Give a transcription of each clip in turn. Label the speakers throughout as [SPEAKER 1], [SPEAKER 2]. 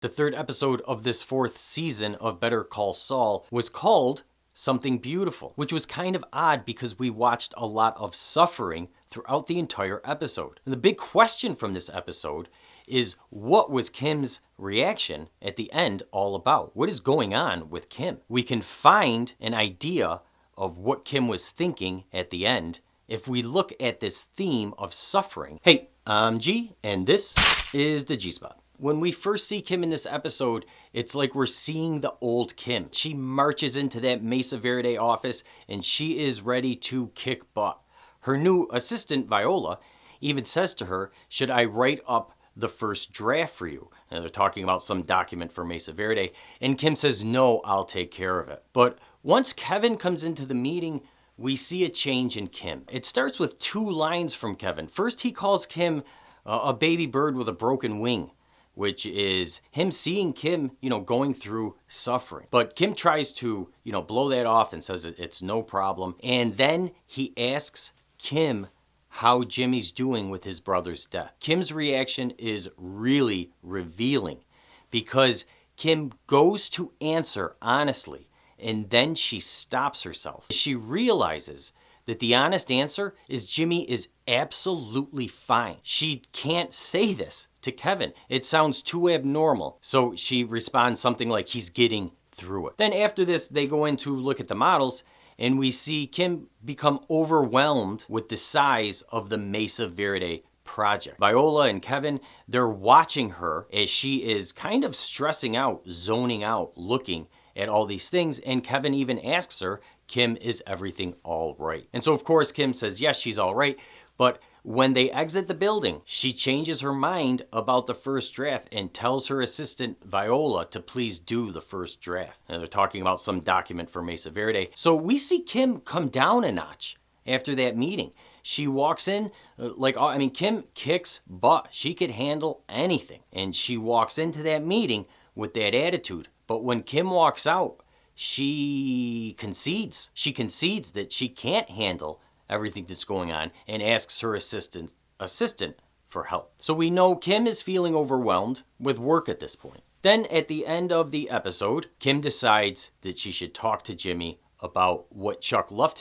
[SPEAKER 1] The third episode of this fourth season of Better Call Saul was called Something Beautiful, which was kind of odd because we watched a lot of suffering throughout the entire episode. And the big question from this episode is, what was Kim's reaction at the end all about? What is going on with Kim? We can find an idea of what Kim was thinking at the end if we look at this theme of suffering. Hey, I'm G, and this is the G-Spot. When we first see Kim in this episode, it's like we're seeing the old Kim. She marches into that Mesa Verde office and she is ready to kick butt. Her new assistant, Viola, even says to her, "Should I write up the first draft for you?" And they're talking about some document for Mesa Verde. And Kim says, "No, I'll take care of it." But once Kevin comes into the meeting, we see a change in Kim. It starts with two lines from Kevin. First, he calls Kim a baby bird with a broken wing, which is him seeing Kim, going through suffering. But Kim tries to, blow that off and says it's no problem. And then he asks Kim how Jimmy's doing with his brother's death. Kim's reaction is really revealing because Kim goes to answer honestly, and then she stops herself. She realizes that the honest answer is Jimmy is absolutely fine. She can't say this to Kevin. It sounds too abnormal. So she responds something like he's getting through it. Then after this, they go in to look at the models, and we see Kim become overwhelmed with the size of the Mesa Verde project. Viola and Kevin, they're watching her as she is kind of stressing out, zoning out, looking at all these things. And Kevin even asks her, "Kim, is everything all right?" And so of course Kim says yes, she's all right. But when they exit the building, she changes her mind about the first draft and tells her assistant Viola to please do the first draft. And they're talking about some document for Mesa Verde. So we see Kim come down a notch after that meeting. She walks in Kim kicks butt. She could handle anything. And she walks into that meeting with that attitude. But when Kim walks out, she concedes. She concedes that she can't handle everything that's going on and asks her assistant for help. So we know Kim is feeling overwhelmed with work at this point. Then at the end of the episode, Kim decides that she should talk to Jimmy about what Chuck left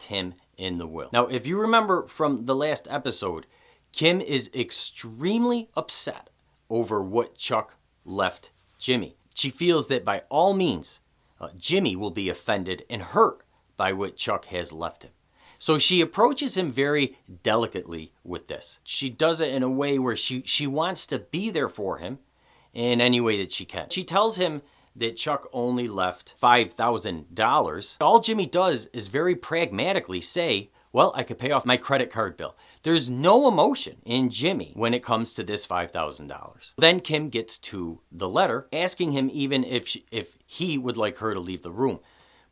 [SPEAKER 1] him in the will. Now, if you remember from the last episode, Kim is extremely upset over what Chuck left Jimmy. She feels that by all means, Jimmy will be offended and hurt by what Chuck has left him. So she approaches him very delicately with this. She does it in a way where she wants to be there for him in any way that she can. She tells him that Chuck only left $5,000. All Jimmy does is very pragmatically say, "Well, I could pay off my credit card bill." There's no emotion in Jimmy when it comes to this $5,000. Then Kim gets to the letter, asking him even if he would like her to leave the room.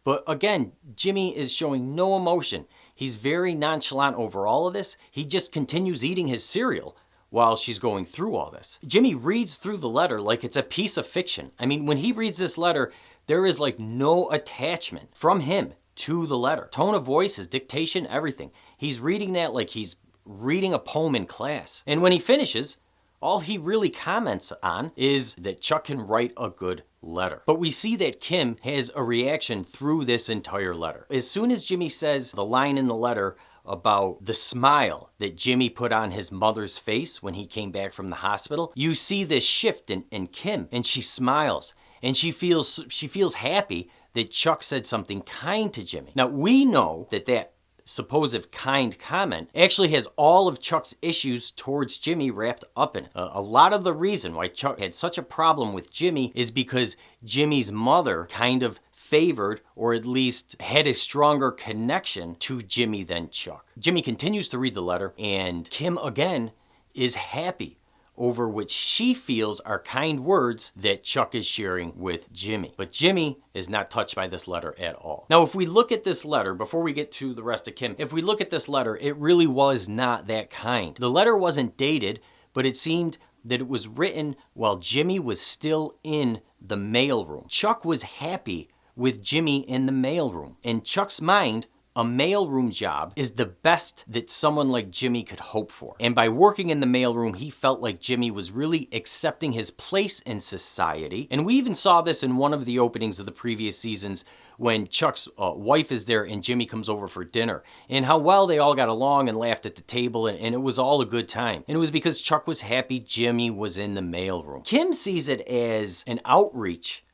[SPEAKER 1] But again, Jimmy is showing no emotion. He's very nonchalant over all of this. He just continues eating his cereal while she's going through all this. Jimmy reads through the letter like it's a piece of fiction. I mean, when he reads this letter, there is like no attachment from him to the letter. Tone of voice, his dictation, everything. He's reading that like he's reading a poem in class. And when he finishes, all he really comments on is that Chuck can write a good letter. But we see that Kim has a reaction through this entire letter. As soon as Jimmy says the line in the letter about the smile that Jimmy put on his mother's face when he came back from the hospital, you see this shift in Kim, and she smiles, and she feels happy that Chuck said something kind to Jimmy. Now, we know that supposed kind comment actually has all of Chuck's issues towards Jimmy wrapped up in it. A lot of the reason why Chuck had such a problem with Jimmy is because Jimmy's mother kind of favored, or at least had a stronger connection to Jimmy than Chuck. Jimmy continues to read the letter, and Kim again is happy over which she feels are kind words that Chuck is sharing with Jimmy. But Jimmy is not touched by this letter at all. Now, if we look at this letter, before we get to the rest of Kim, if we look at this letter, it really was not that kind. The letter wasn't dated, but it seemed that it was written while Jimmy was still in the mailroom. Chuck was happy with Jimmy in the mailroom, and Chuck's mind a mailroom job is the best that someone like Jimmy could hope for. And by working in the mailroom, he felt like Jimmy was really accepting his place in society. And we even saw this in one of the openings of the previous seasons when Chuck's wife is there and Jimmy comes over for dinner, and how well they all got along and laughed at the table, and it was all a good time. And it was because Chuck was happy Jimmy was in the mailroom. Kim sees it as an outreach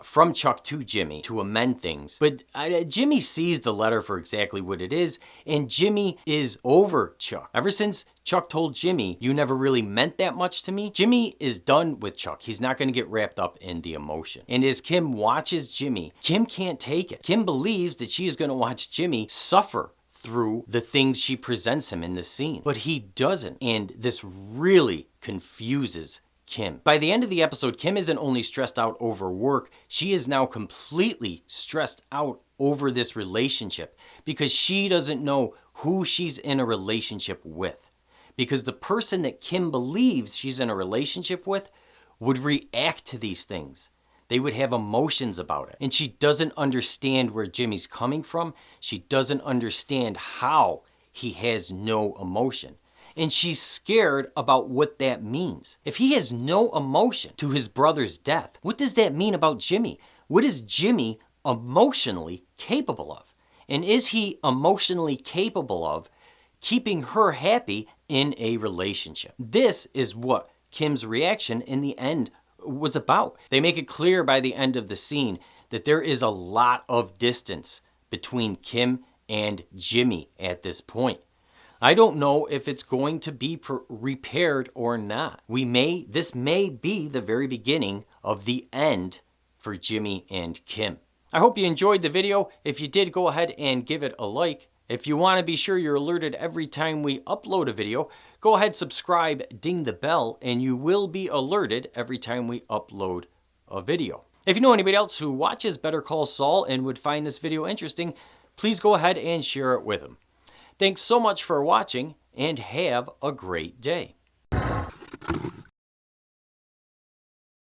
[SPEAKER 1] from Chuck to Jimmy to amend things. But Jimmy sees the letter for exactly what it is, and Jimmy is over Chuck. Ever since Chuck told Jimmy, "You never really meant that much to me," Jimmy is done with Chuck. He's not going to get wrapped up in the emotion. And as Kim watches Jimmy, Kim can't take it. Kim believes that she is going to watch Jimmy suffer through the things she presents him in the scene. But he doesn't. And this really confuses Kim. By the end of the episode, Kim isn't only stressed out over work, she is now completely stressed out over this relationship because she doesn't know who she's in a relationship with. Because the person that Kim believes she's in a relationship with would react to these things. They would have emotions about it. And she doesn't understand where Jimmy's coming from. She doesn't understand how he has no emotion. And she's scared about what that means. If he has no emotion to his brother's death, what does that mean about Jimmy? What is Jimmy emotionally capable of? And is he emotionally capable of keeping her happy in a relationship? This is what Kim's reaction in the end was about. They make it clear by the end of the scene that there is a lot of distance between Kim and Jimmy at this point. I don't know if it's going to be repaired or not. This may be the very beginning of the end for Jimmy and Kim. I hope you enjoyed the video. If you did, go ahead and give it a like. If you want to be sure you're alerted every time we upload a video, go ahead, subscribe, ding the bell, and you will be alerted every time we upload a video. If you know anybody else who watches Better Call Saul and would find this video interesting, please go ahead and share it with them. Thanks so much for watching, and have a great day.